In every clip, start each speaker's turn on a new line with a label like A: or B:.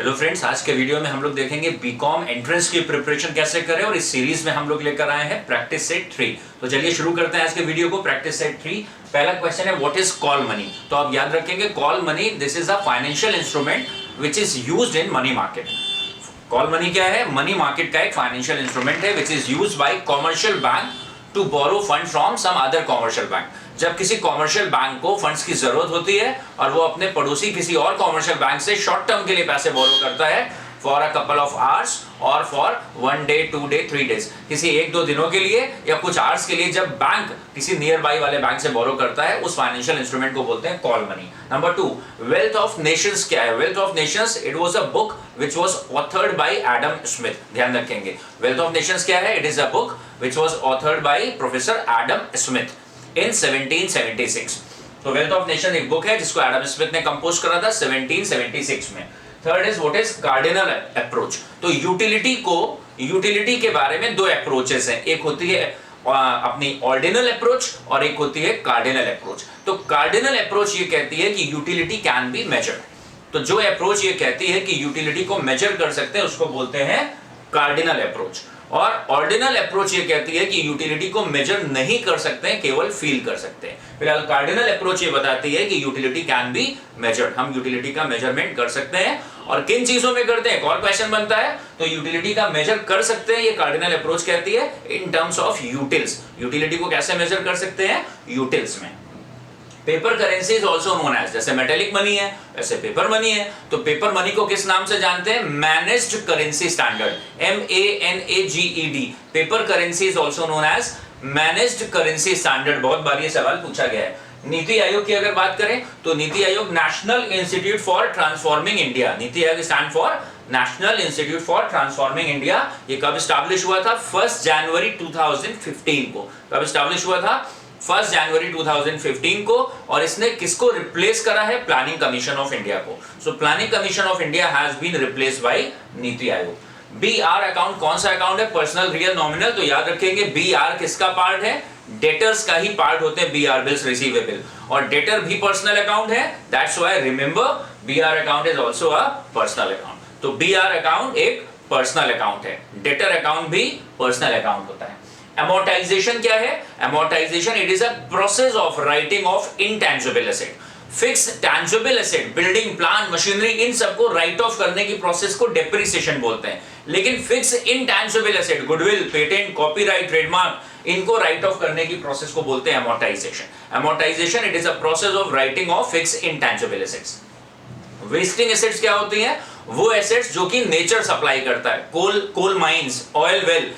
A: Hello friends, आज के video में हम लोग देखेंगे बीकॉम एंट्रेंस की प्रिपरेशन कैसे करें और इस सीरीज में हम लोग लेकर आए हैं प्रैक्टिस सेट 3। तो चलिए शुरू करते हैं आज के वीडियो को। प्रैक्टिस सेट 3 पहला क्वेश्चन है व्हाट इज कॉल मनी। तो आप याद रखेंगे call money this is a financial instrument which is used in money market. Call money क्या है? मनी मार्केट का एक फाइनेंशियल इंस्ट्रूमेंट है which is used by commercial bank to borrow fund from some other commercial bank. जब किसी commercial bank को funds की जरूरत होती है और वो अपने पड़ोसी किसी और कमर्शियल बैंक से शॉर्ट टर्म के लिए पैसे बोरो करता है for a couple of hours और फॉर 1 डे 2 डे 3 डेज, किसी 1-2 दिनों के लिए या कुछ आवर्स के लिए, जब बैंक किसी नियर बाई वाले बैंक से बोरो करता है उस फाइनेंशियल इंस्ट्रूमेंट को बोलते हैं call money. Number 2, wealth of Nations क्या है? Wealth of Nations it was a book which was authored bye Adam Smith. ध्यान रखेंगे वेल्थ ऑफ नेशंस क्या है? It is a book which was authored by professor Adam Smith in 1776। तो wealth of nation एक book है जिसको Adam Smith ने compose करा था 1776 में। Third is what is cardinal approach. तो यूटिलिटी के बारे में दो अप्रोचेस हैं, एक होती है अपनी ऑर्डिनल अप्रोच और एक होती है कार्डिनल अप्रोच। तो कार्डिनल अप्रोच ये कहती है कि यूटिलिटी कैन बी मेजर्ड। तो जो अप्रोच ये कहती है कि यूटिलिटी को मेजर कर सकते हैं उसको बोलते हैं कार्डिनल अप्रोच। और ऑर्डिनल अप्रोच ये कहती है कि यूटिलिटी को मेजर नहीं कर सकते हैं, केवल फील कर सकते हैं। फिलहाल कार्डिनल अप्रोच ये बताती है कि यूटिलिटी कैन बी मेजर्ड, हम यूटिलिटी का मेजरमेंट कर सकते हैं। और किन चीजों में करते हैं? एक और क्वेश्चन बनता है। तो यूटिलिटी का मेजर कर सकते हैं ये कार्डिनल अप्रोच कहती है in terms of utils. Utility को कैसे मेजर कर सकते हैं? यूटिल्स में। Paper currency is also known as, जैसे मेटेलिक मनी है वैसे पेपर मनी है। तो पेपर मनी को किस नाम से जानते हैं? Managed currency standard, MANAGED। Paper currency is also known as managed currency standard. बहुत बार ये सवाल पूछा गया है। नीति आयोग की अगर बात करें तो NITI Aayog national institute for transforming India, NITI Aayog stand for national institute for transforming India. ये कब स्टैब्लिश हुआ था? 1 जनवरी 2015 को। कब स्टैब्लिश हुआ था? 1 जनवरी 2015 को। और इसने किसको रिप्लेस करा है? प्लानिंग कमीशन ऑफ इंडिया को। So planning commission of India has been replaced by NITI Aayog. BR account कौन सा अकाउंट है? Personal real nominal. तो याद रखेंगे BR किसका पार्ट है? डेटर्स का ही पार्ट होते हैं BR, बिल्स रिसीवेबल। और डेटर भी पर्सनल अकाउंट है, that's why remember BR account is also a personal account. तो BR अकाउंट एक पर्सनल अकाउंट है, डेटर अकाउंट भी पर्सनल अकाउंट होता है। Amortization क्या है? Amortization it is a process of writing of intangible asset. Fixed tangible asset, building, plan, machinery, इन सबको राइट ऑफ करने की प्रोसेस को डेप्रिसिएशन बोलते हैं। लेकिन fix intangible asset, goodwill, patent, copyright, trademark, इनको राइट ऑफ करने की प्रोसेस को बोलते हैं amortization। Amortization it is a process of writing of fixed intangible assets. Wasting assets क्या होती हैं? वो एसेट्स जो कि नेचर सप्लाई करता है, coal mines, oil well,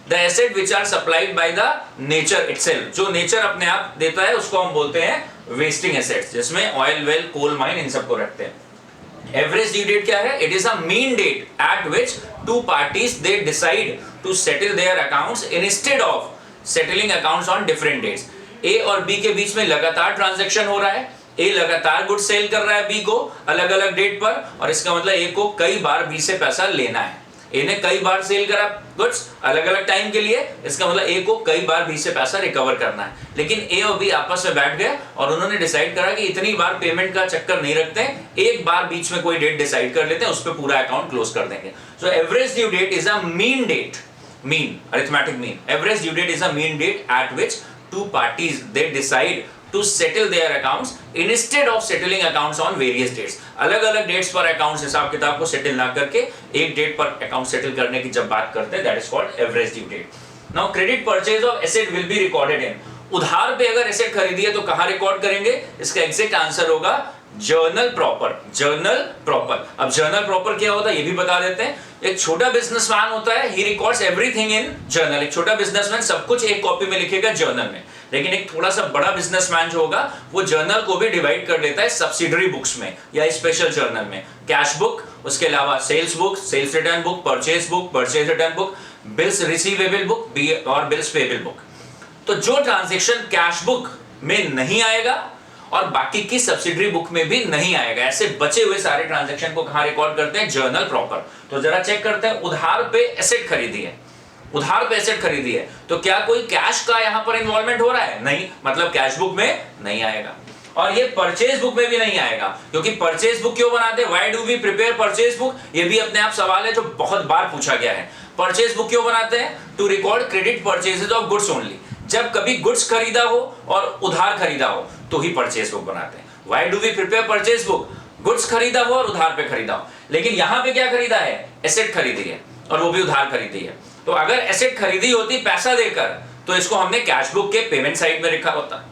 A: The asset which are supplied by the nature itself, जो नेचर अपने आप देता है उसको हम बोलते हैं वेस्टिंग एसेट्स, जिसमें ऑयल वेल, कोल माइन, इन सबको रखते हैं। एवरेज ड्यू डेट क्या है? It is a mean date at which two parties they decide to settle their accounts instead of settling accounts on different dates. A और B के बीच में लगातार ट्रांजैक्शन हो रहा है, ए लगातार गुड सेल कर रहा है बी को अलग अलग डेट पर, और इसका मतलब ए को कई बार बी से पैसा लेना है। ए ने कई बार सेल करा गुड्स अलग अलग टाइम के लिए, इसका मतलब ए को कई बार बी से पैसा रिकवर करना है। लेकिन ए और बी आपस में बैठ गए और उन्होंने डिसाइड करा कि इतनी बार पेमेंट का चक्कर नहीं रखते हैं, एक बार बीच में कोई डेट डिसाइड कर लेते हैं, उस पर पूरा अकाउंट क्लोज कर देंगे। So average due date is a mean date, mean arithmetic mean. Average due date is a mean date at which two parties they decide to settle their accounts instead of settling accounts on various dates। अलग अलग dates पर accounts हिसाब किताब को settle ना करके एक date पर अकाउंट सेटल करने की जब बात करते हैं that is called average due date. Now credit purchase of asset will be recorded in, उधार पे अगर एसेट खरीदी है तो कहां रिकॉर्ड करेंगे? इसका एग्जैक्ट आंसर होगा जर्नल प्रॉपर। Journal proper. अब जर्नल प्रॉपर क्या होता है ये भी बता देते हैं। एक छोटा बिजनेसमैन होता है, ही रिकॉर्ड्स एवरीथिंग इन जर्नल। एक छोटा बिजनेसमैन सब कुछ एक कॉपी में लिखेगा जर्नल में। लेकिन एक थोड़ा सा बड़ा बिजनेसमैन जो होगा वो जर्नल को भी डिवाइड कर देता है सब्सिडरी बुक्स में या स्पेशल जर्नल में। कैश बुक, उसके अलावा sales book, sales return book, purchase return book, bills receivable book और बिल्स पेबल बुक। तो जो ट्रांजैक्शन कैश बुक में नहीं आएगा और बाकी की सब्सिडरी बुक में भी नहीं आएगा, ऐसे बचे हुए सारे ट्रांजैक्शन को कहां रिकॉर्ड करते हैं? Journal proper. तो जरा चेक करते हैं, उधार पे एसेट खरीदी है, उधार पे एसेट खरीदी है तो क्या कोई कैश का यहां पर इन्वॉल्वमेंट हो रहा है? नहीं, मतलब कैश बुक में नहीं आएगा। और ये परचेज बुक में भी नहीं आएगा, क्योंकि परचेज बुक क्यों बनाते हैं, why do we prepare purchase book, ये भी अपने आप सवाल है जो बहुत बार पूछा गया है। परचेज बुक क्यों बनाते हैं, to record credit purchases of goods only, जब कभी गुड्स खरीदा हो और उधार खरीदा हो तो ही परचेज बुक बनाते हैं। Why do we prepare purchase book, goods खरीदा हो और उधार पे खरीदा हो, लेकिन यहां पे क्या खरीदा है, एसेट खरीदी है और वो भी उधार खरीदी है। तो अगर एसेट खरीदी होती पैसा देकर तो इसको हमने कैश बुक के पेमेंट साइड में रखा होता,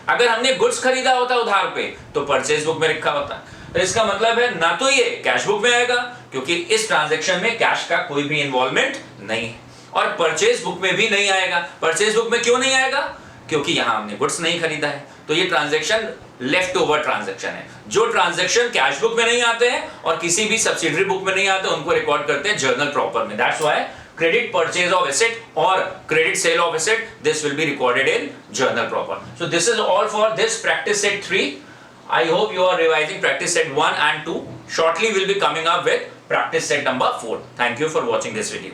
A: अगर हमने गुड्स खरीदा होता उधार पे तो परचेज बुक में रखा होता। तो इसका मतलब है ना तो ये कैश बुक में आएगा क्योंकि इस ट्रांजैक्शन में कैश का कोई भी इन्वॉल्वमेंट नहीं है, और परचेज बुक में भी नहीं आएगा। परचेज बुक में क्यों नहीं आएगा, क्योंकि यहां हमने गुड्स नहीं खरीदा है। तो ये ट्रांजैक्शन लेफ्ट ओवर ट्रांजैक्शन है। जो ट्रांजैक्शन कैश बुक में नहीं आते हैं और किसी भी सब्सिडरी बुक में नहीं आते, उनको रिकॉर्ड करते हैं जर्नल प्रॉपर में। That's why credit purchase of asset or credit sale of asset, this will be recorded in journal proper. So this is all for this practice set 3. I hope you are revising practice set 1 and 2. Shortly we'll be coming up with practice set number 4. Thank you for watching this video.